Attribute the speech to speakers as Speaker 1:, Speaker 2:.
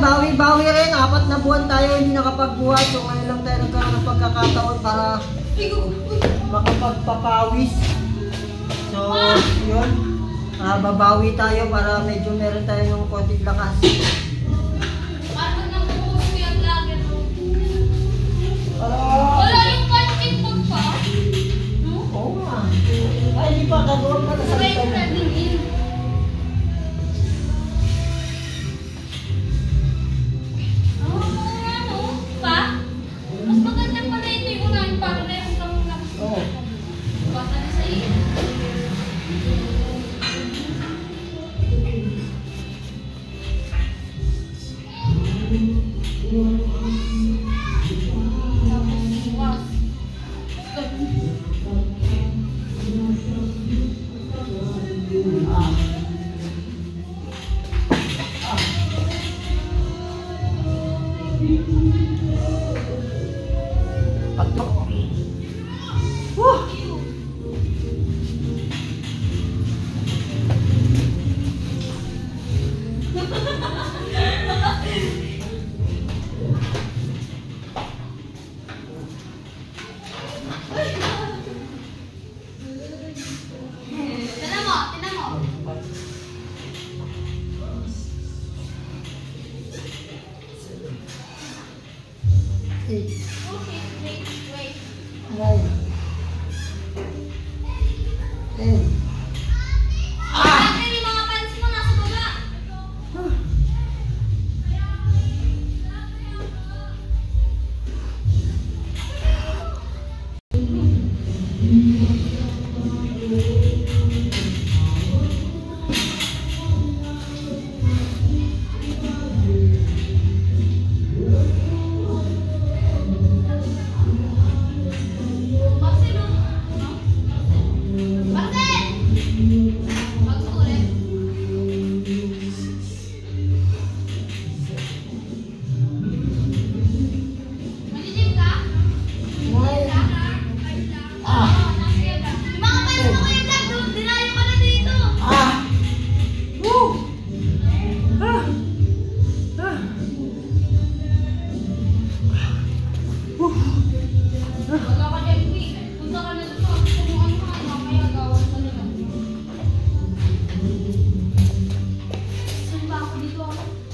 Speaker 1: bawi-bawi rin. 4 na buwan tayo hindi nakapagbuhat. So ngayon lang tayo nagkaroon ng pagkakataon para makapagpapawis. So yun, babawi tayo para medyo meron tayo ng konting lakas.
Speaker 2: Wala yung punching bag pa?
Speaker 1: Oo nga. Ay, hindi pa. Gagawin pa na sa ito.
Speaker 2: Mas maganda pala ito yung unahin para na yung kang
Speaker 1: Oo.
Speaker 2: bata na sa iyo. Dito ako.